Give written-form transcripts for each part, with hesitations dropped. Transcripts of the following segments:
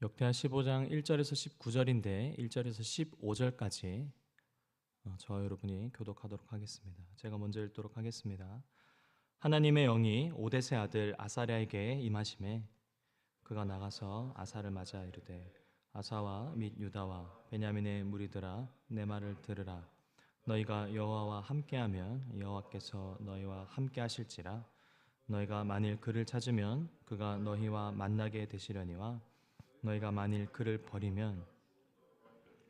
역대하 15장 1절에서 19절인데 1절에서 15절까지 저와 여러분이 교독하도록 하겠습니다. 제가 먼저 읽도록 하겠습니다. 하나님의 영이 오뎃의 아들 아사랴에게 임하심에 그가 나가서 아사를 맞아 이르되 아사와 및 유다와 베냐민의 무리들아 내 말을 들으라. 너희가 여호와와 함께하면 여호와께서 너희와 함께하실지라. 너희가 만일 그를 찾으면 그가 너희와 만나게 되시려니와 너희가 만일 그를 버리면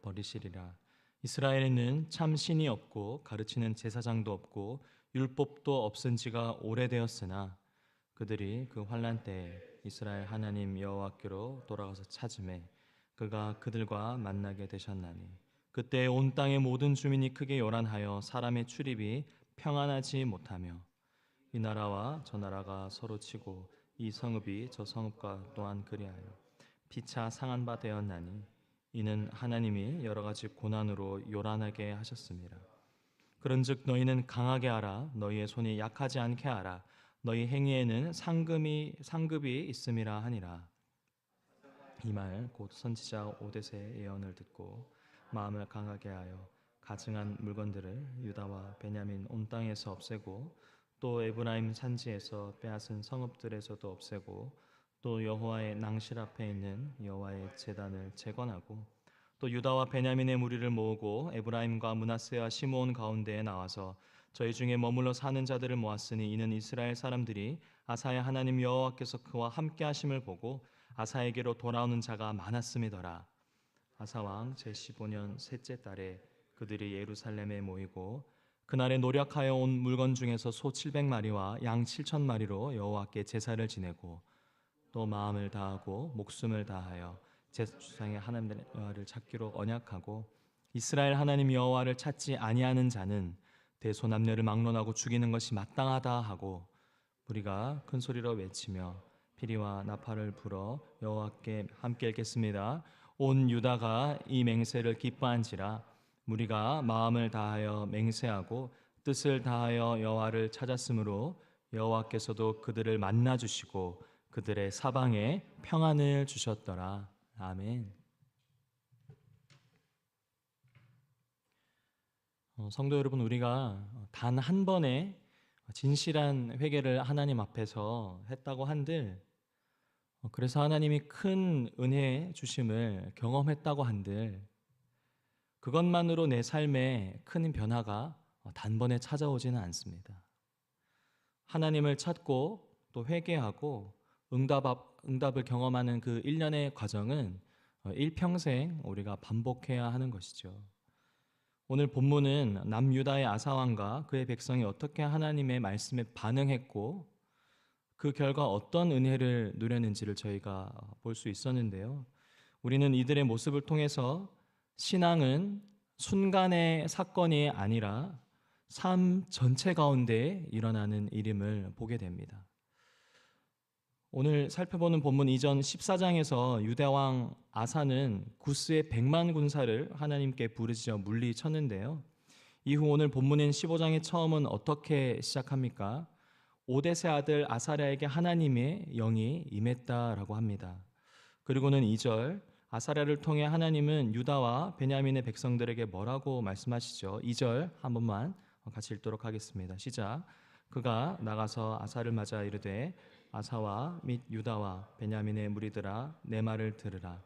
버리시리라. 이스라엘에는 참 신이 없고 가르치는 제사장도 없고 율법도 없은 지가 오래되었으나 그들이 그 환난 때에 이스라엘 하나님 여호와께로 돌아가서 찾음에 그가 그들과 만나게 되셨나니 그때 온 땅의 모든 주민이 크게 요란하여 사람의 출입이 평안하지 못하며 이 나라와 저 나라가 서로 치고 이 성읍이 저 성읍과 또한 그리하여 피차 상한 바 되었나니 이는 하나님이 여러 가지 고난으로 요란하게 하셨습니다. 그런즉 너희는 강하게 하라. 너희의 손이 약하지 않게 하라. 너희 행위에는 상급이 있음이라 하니라. 이 말 곧 선지자 오뎃의 예언을 듣고 마음을 강하게 하여 가증한 물건들을 유다와 베냐민 온 땅에서 없애고 또 에브라임 산지에서 빼앗은 성읍들에서도 없애고 또 여호와의 낭실 앞에 있는 여호와의 제단을 재건하고 또 유다와 베냐민의 무리를 모으고 에브라임과 므낫세와 시므온 가운데에 나와서 저희 중에 머물러 사는 자들을 모았으니 이는 이스라엘 사람들이 아사의 하나님 여호와께서 그와 함께 하심을 보고 아사에게로 돌아오는 자가 많았음이더라. 아사 왕 제15년 셋째 달에 그들이 예루살렘에 모이고 그날에 노력하여 온 물건 중에서 소 700마리와 양 7,000마리로 여호와께 제사를 지내고 또 마음을 다하고 목숨을 다하여 제사주상의 하나님 여호와를 찾기로 언약하고 이스라엘 하나님 여호와를 찾지 아니하는 자는 대소남녀를 막론하고 죽이는 것이 마땅하다 하고 우리가 큰 소리로 외치며 피리와 나팔을 불어 여호와께 함께 읽겠습니다. 온 유다가 이 맹세를 기뻐한지라. 우리가 마음을 다하여 맹세하고 뜻을 다하여 여호와를 찾았으므로 여호와께서도 그들을 만나 주시고 그들의 사방에 평안을 주셨더라. 아멘. 성도 여러분, 우리가 단 한 번의 진실한 회개를 하나님 앞에서 했다고 한들, 그래서 하나님이 큰 은혜 주심을 경험했다고 한들, 그것만으로 내 삶에 큰 변화가 단번에 찾아오지는 않습니다. 하나님을 찾고 또 회개하고 응답을 경험하는 그 일련의 과정은 일평생 우리가 반복해야 하는 것이죠. 오늘 본문은 남유다의 아사왕과 그의 백성이 어떻게 하나님의 말씀에 반응했고 그 결과 어떤 은혜를 누렸는지를 저희가 볼 수 있었는데요. 우리는 이들의 모습을 통해서 신앙은 순간의 사건이 아니라 삶 전체 가운데 일어나는 일임을 보게 됩니다. 오늘 살펴보는 본문 이전 14장에서 유대왕 아사는 구스의 100만 군사를 하나님께 부르짖어 물리쳤는데요. 이후 오늘 본문인 15장의 처음은 어떻게 시작합니까? 오뎃의 아들 아사랴에게 하나님의 영이 임했다라고 합니다. 그리고는 2절 아사랴를 통해 하나님은 유다와 베냐민의 백성들에게 뭐라고 말씀하시죠? 2절 한 번만 같이 읽도록 하겠습니다. 시작. 그가 나가서 아사를 맞아 이르되 아사와 및 유다와 베냐민의 무리들아 내 말을 들으라.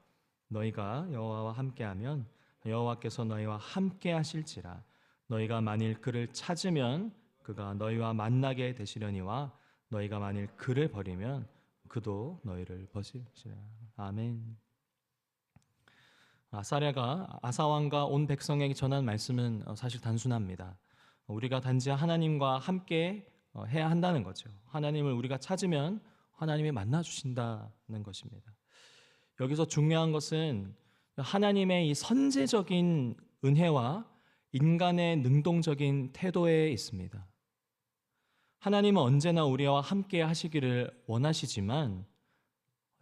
너희가 여호와와 함께하면 여호와께서 너희와 함께 하실지라. 너희가 만일 그를 찾으면 그가 너희와 만나게 되시려니와 너희가 만일 그를 버리면 그도 너희를 버리시리라. 아멘. 아사랴가 아사왕과 온 백성에게 전한 말씀은 사실 단순합니다. 우리가 단지 하나님과 함께 해야 한다는 거죠. 하나님을 우리가 찾으면 하나님이 만나 주신다는 것입니다. 여기서 중요한 것은 하나님의 이 선제적인 은혜와 인간의 능동적인 태도에 있습니다. 하나님은 언제나 우리와 함께 하시기를 원하시지만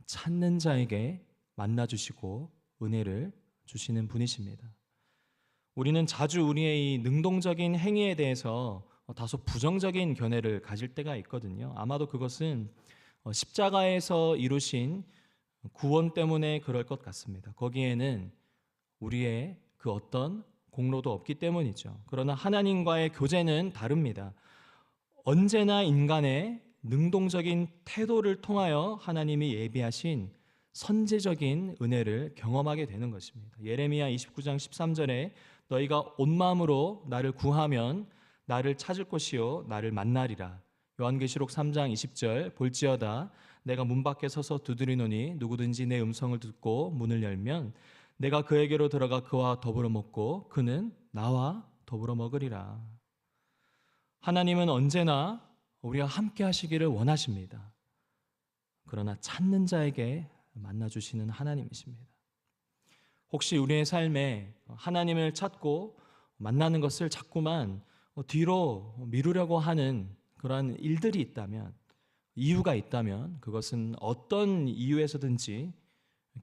찾는 자에게 만나 주시고 은혜를 주시는 분이십니다. 우리는 자주 우리의 이 능동적인 행위에 대해서 다소 부정적인 견해를 가질 때가 있거든요. 아마도 그것은 십자가에서 이루신 구원 때문에 그럴 것 같습니다. 거기에는 우리의 그 어떤 공로도 없기 때문이죠. 그러나 하나님과의 교제는 다릅니다. 언제나 인간의 능동적인 태도를 통하여 하나님이 예비하신 선제적인 은혜를 경험하게 되는 것입니다. 예레미야 29장 13절에 너희가 온 마음으로 나를 구하면 나를 찾을 것이요 나를 만나리라. 요한계시록 3장 20절 볼지어다 내가 문 밖에 서서 두드리노니 누구든지 내 음성을 듣고 문을 열면 내가 그에게로 들어가 그와 더불어 먹고 그는 나와 더불어 먹으리라. 하나님은 언제나 우리와 함께 하시기를 원하십니다. 그러나 찾는 자에게 만나주시는 하나님이십니다. 혹시 우리의 삶에 하나님을 찾고 만나는 것을 자꾸만 뒤로 미루려고 하는 그러한 일들이 있다면, 이유가 있다면 그것은 어떤 이유에서든지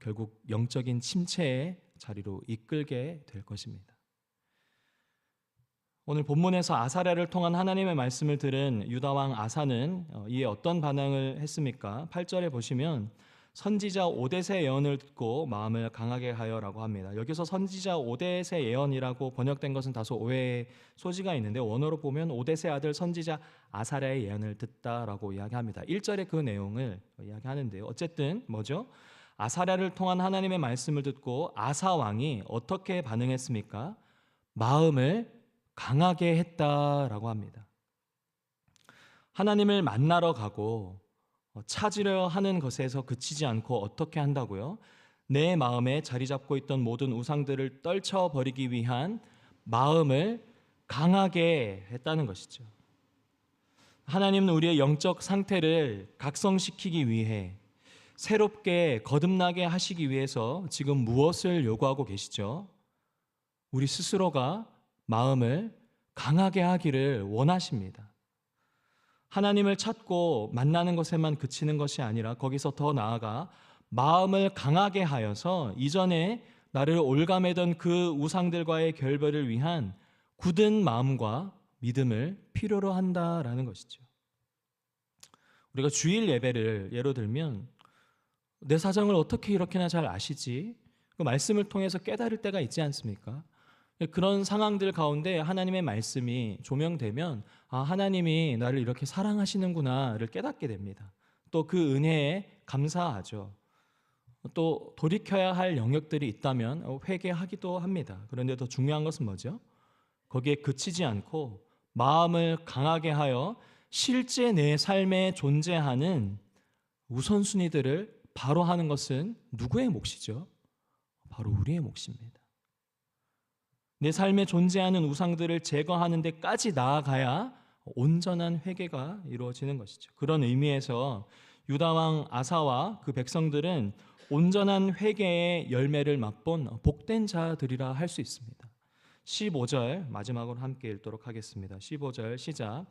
결국 영적인 침체의 자리로 이끌게 될 것입니다. 오늘 본문에서 아사랴를 통한 하나님의 말씀을 들은 유다왕 아사는 이에 어떤 반응을 했습니까? 8절에 보시면 선지자 오뎃의 예언을 듣고 마음을 강하게 하여라고 합니다. 여기서 선지자 오뎃의 예언이라고 번역된 것은 다소 오해의 소지가 있는데 원어로 보면 오뎃의 아들 선지자 아사랴의 예언을 듣다라고 이야기합니다. 1절에 그 내용을 이야기하는데요. 어쨌든 뭐죠? 아사랴를 통한 하나님의 말씀을 듣고 아사 왕이 어떻게 반응했습니까? 마음을 강하게 했다라고 합니다. 하나님을 만나러 가고 찾으려 하는 것에서 그치지 않고 어떻게 한다고요? 내 마음에 자리 잡고 있던 모든 우상들을 떨쳐버리기 위한 마음을 강하게 했다는 것이죠. 하나님은 우리의 영적 상태를 각성시키기 위해 새롭게 거듭나게 하시기 위해서 지금 무엇을 요구하고 계시죠? 우리 스스로가 마음을 강하게 하기를 원하십니다. 하나님을 찾고 만나는 것에만 그치는 것이 아니라 거기서 더 나아가 마음을 강하게 하여서 이전에 나를 올가매던 그 우상들과의 결별을 위한 굳은 마음과 믿음을 필요로 한다라는 것이죠. 우리가 주일 예배를 예로 들면 내 사정을 어떻게 이렇게나 잘 아시지? 그 말씀을 통해서 깨달을 때가 있지 않습니까? 그런 상황들 가운데 하나님의 말씀이 조명되면 하나님이 나를 이렇게 사랑하시는구나를 깨닫게 됩니다. 또 그 은혜에 감사하죠. 또 돌이켜야 할 영역들이 있다면 회개하기도 합니다. 그런데 더 중요한 것은 뭐죠? 거기에 그치지 않고 마음을 강하게 하여 실제 내 삶에 존재하는 우선순위들을 바로 하는 것은 누구의 몫이죠? 바로 우리의 몫입니다. 내 삶에 존재하는 우상들을 제거하는 데까지 나아가야 온전한 회개가 이루어지는 것이죠. 그런 의미에서 유다왕 아사와 그 백성들은 온전한 회개의 열매를 맛본 복된 자들이라 할 수 있습니다. 15절 마지막으로 함께 읽도록 하겠습니다. 15절 시작.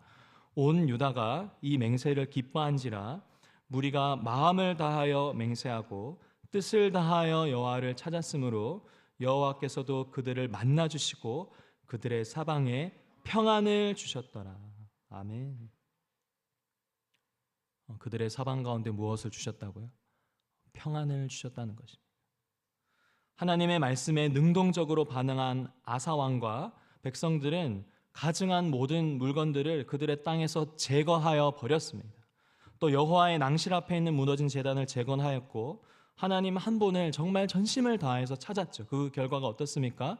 온 유다가 이 맹세를 기뻐한지라 무리가 마음을 다하여 맹세하고 뜻을 다하여 여호와를 찾았으므로 여호와께서도 그들을 만나 주시고 그들의 사방에 평안을 주셨더라. 아멘. 그들의 사방 가운데 무엇을 주셨다고요? 평안을 주셨다는 것입니다. 하나님의 말씀에 능동적으로 반응한 아사 왕과 백성들은 가증한 모든 물건들을 그들의 땅에서 제거하여 버렸습니다. 또 여호와의 낭실 앞에 있는 무너진 제단을 재건하였고 하나님 한 분을 정말 전심을 다해서 찾았죠. 그 결과가 어떻습니까?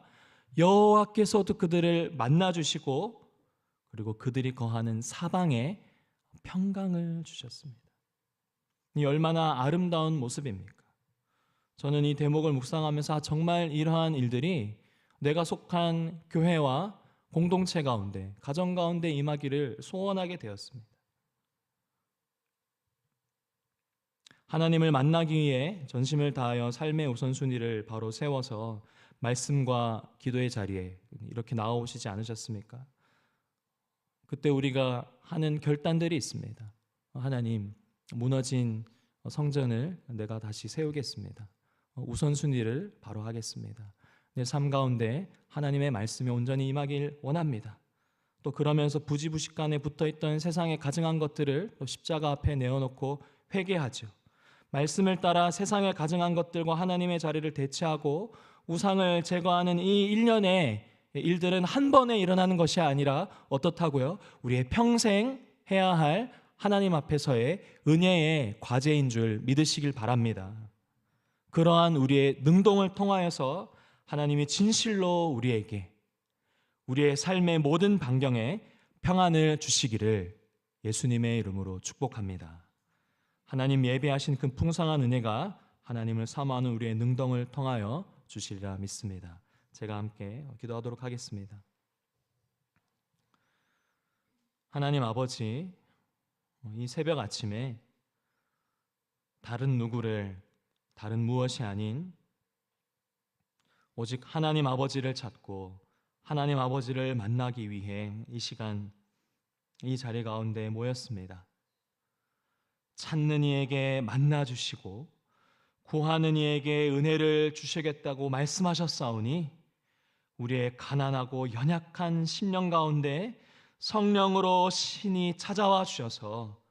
여호와께서도 그들을 만나주시고 그리고 그들이 거하는 사방에 평강을 주셨습니다. 이 얼마나 아름다운 모습입니까? 저는 이 대목을 묵상하면서 정말 이러한 일들이 내가 속한 교회와 공동체 가운데, 가정 가운데 임하기를 소원하게 되었습니다. 하나님을 만나기 위해 전심을 다하여 삶의 우선순위를 바로 세워서 말씀과 기도의 자리에 이렇게 나오시지 않으셨습니까? 그때 우리가 하는 결단들이 있습니다. 하나님, 무너진 성전을 내가 다시 세우겠습니다. 우선순위를 바로 하겠습니다. 내 삶 가운데 하나님의 말씀이 온전히 임하길 원합니다. 또 그러면서 부지부식간에 붙어있던 세상의 가증한 것들을 또 십자가 앞에 내어놓고 회개하죠. 말씀을 따라 세상에 가증한 것들과 하나님의 자리를 대체하고 우상을 제거하는 이 일련의 일들은 한 번에 일어나는 것이 아니라 어떻다고요? 우리의 평생 해야 할 하나님 앞에서의 은혜의 과제인 줄 믿으시길 바랍니다. 그러한 우리의 능동을 통하여서 하나님이 진실로 우리에게 우리의 삶의 모든 반경에 평안을 주시기를 예수님의 이름으로 축복합니다. 하나님 예배하신 그 풍성한 은혜가 하나님을 사모하는 우리의 능동을 통하여 주시리라 믿습니다. 제가 함께 기도하도록 하겠습니다. 하나님 아버지, 이 새벽 아침에 다른 누구를, 다른 무엇이 아닌 오직 하나님 아버지를 찾고 하나님 아버지를 만나기 위해 이 시간 이 자리 가운데 모였습니다. 찾는 이에게 만나 주시고 구하는 이에게 은혜를 주시겠다고 말씀하셨사오니 우리의 가난하고 연약한 심령 가운데 성령으로 신이 찾아와 주셔서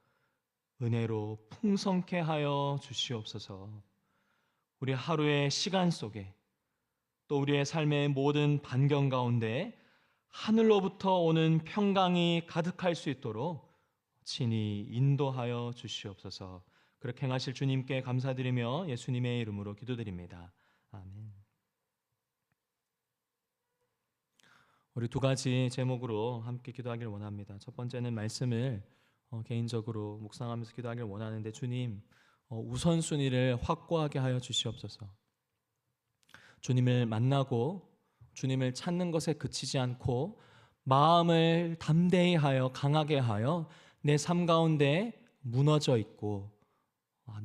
은혜로 풍성케 하여 주시옵소서. 우리 하루의 시간 속에 또 우리의 삶의 모든 반경 가운데 하늘로부터 오는 평강이 가득할 수 있도록 친히 인도하여 주시옵소서. 그렇게 행하실 주님께 감사드리며 예수님의 이름으로 기도드립니다. 아멘. 우리 두 가지 제목으로 함께 기도하기를 원합니다. 첫 번째는 말씀을 개인적으로 묵상하면서 기도하기를 원하는데, 주님 우선순위를 확고하게 하여 주시옵소서. 주님을 만나고 주님을 찾는 것에 그치지 않고 마음을 담대히 하여 강하게 하여 내 삶 가운데 무너져 있고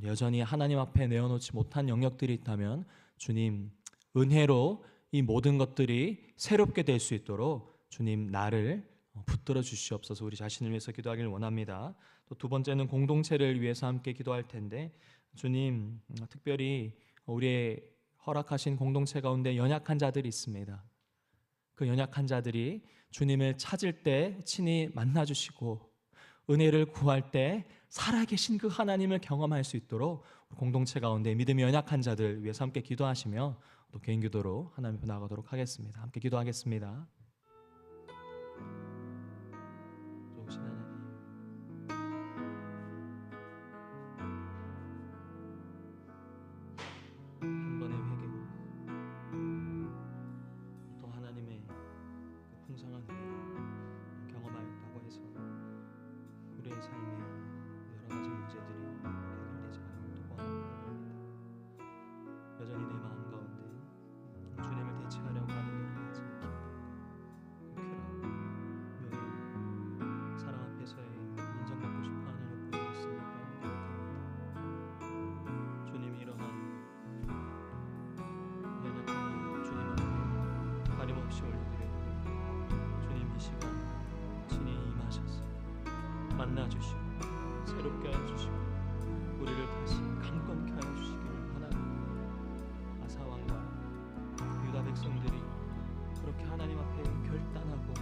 여전히 하나님 앞에 내어놓지 못한 영역들이 있다면 주님 은혜로 이 모든 것들이 새롭게 될 수 있도록 주님 나를 붙들어 주시옵소서. 우리 자신을 위해서 기도하기를 원합니다. 또 두 번째는 공동체를 위해서 함께 기도할 텐데, 주님 특별히 우리의 허락하신 공동체 가운데 연약한 자들이 있습니다. 그 연약한 자들이 주님을 찾을 때 친히 만나주시고 은혜를 구할 때 살아계신 그 하나님을 경험할 수 있도록 공동체 가운데 믿음이 연약한 자들 위해서 함께 기도하시며 또 개인 기도로 하나님 앞에 나가도록 하겠습니다. 함께 기도하겠습니다. 좋으신 하나님, 한 번의 회개로 또 하나님의 그 풍성한 은혜를 경험하였다고 해서 우리의 삶에 여러 가지 문제들이 해결되지 않음을 원합니다. 여전히 내 마음 가운데 주님을 대체하려고 하는 여러 가지 쾌락, 묘욕, 사랑 앞에서의 인정받고 싶어하는 욕구가 있음을 고백합니다. 주님이 이러한 연약한 주님 앞에 가림없이 올려드리고 주님 이 시간 친히 임하셔서 만나주시고 새롭게 하여 주시고 우리를 다시 강건케 하여 주시기를 바랍니다. 아사왕과 유다 백성들이 그렇게 하나님 앞에 결단하고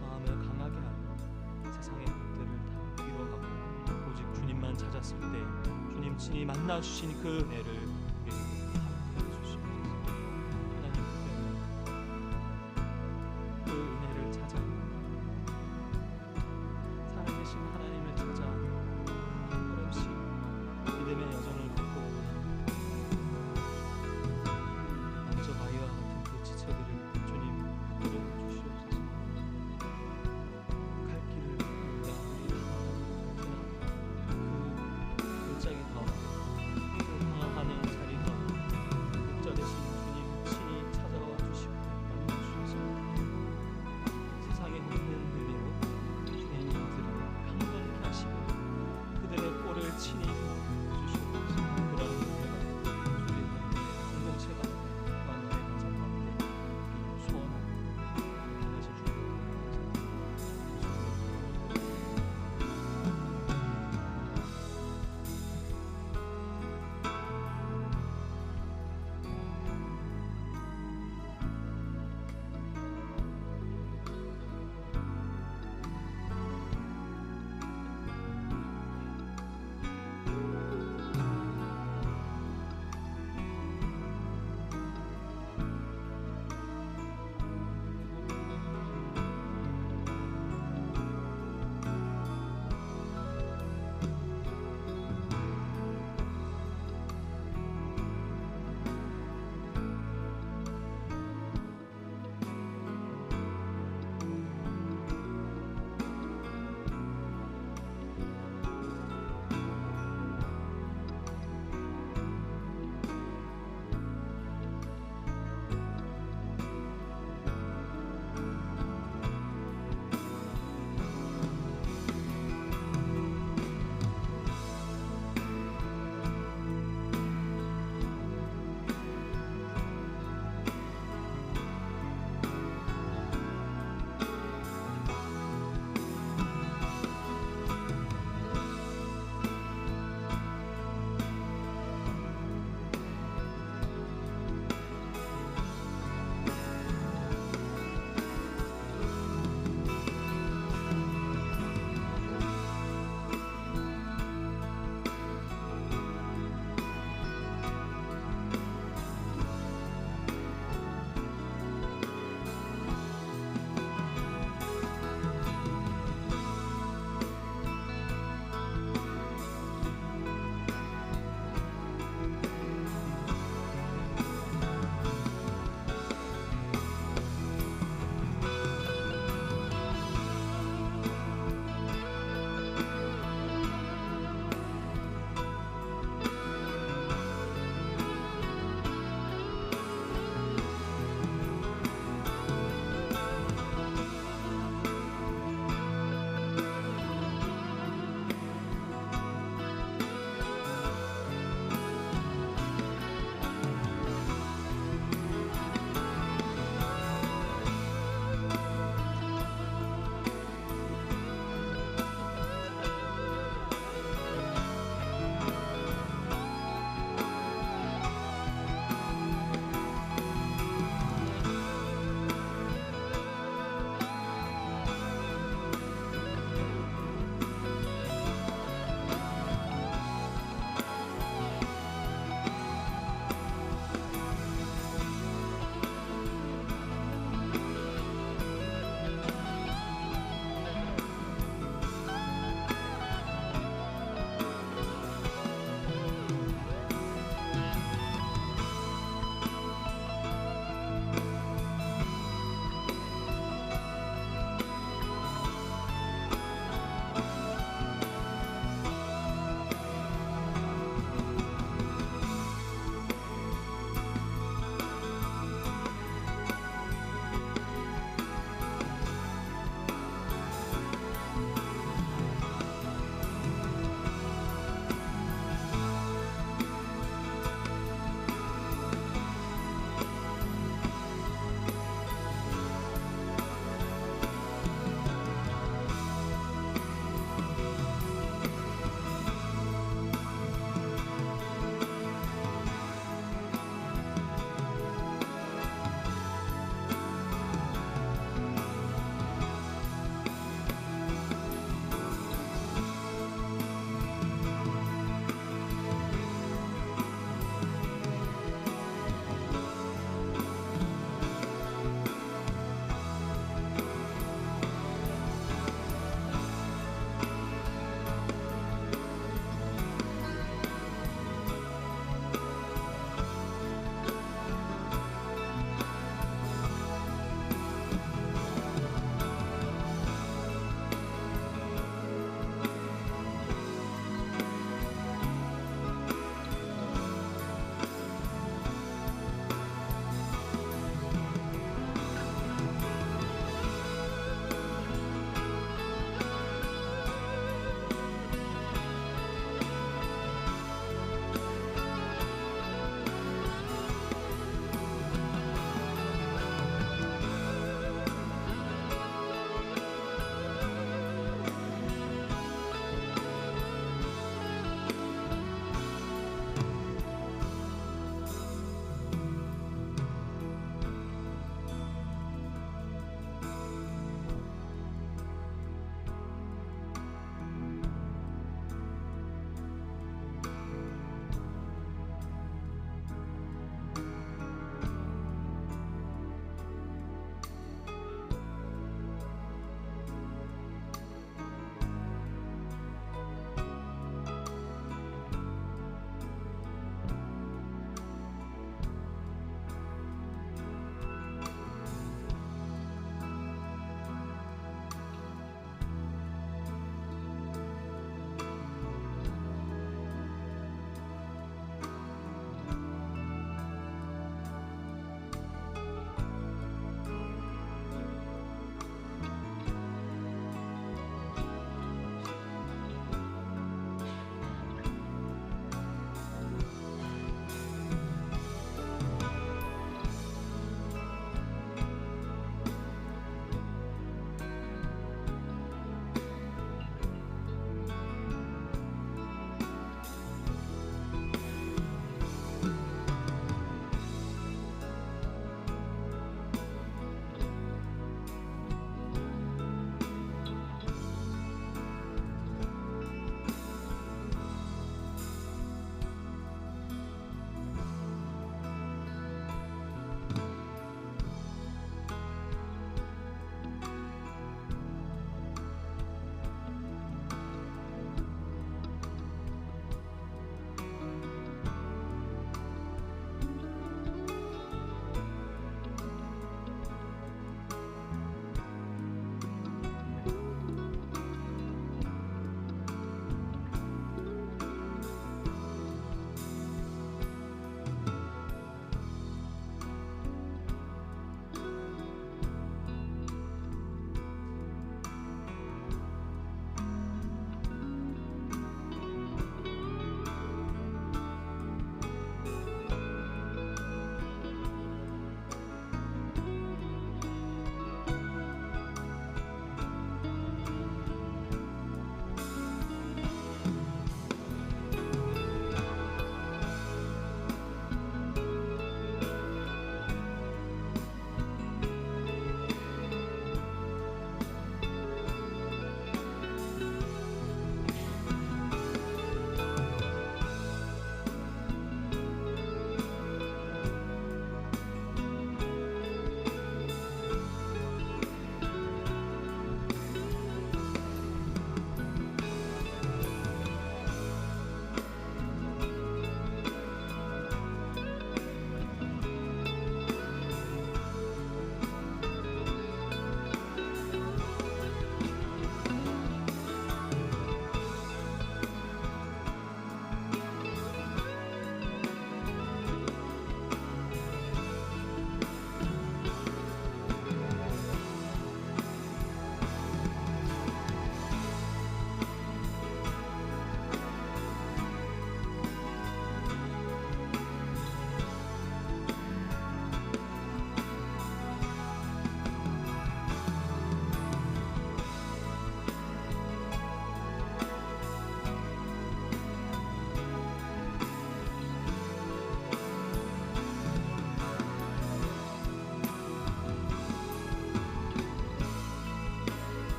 마음을 강하게 하고 세상의 것들을 다 위로하고 오직 주님만 찾았을 때 주님 친히 만나주신 그 은혜를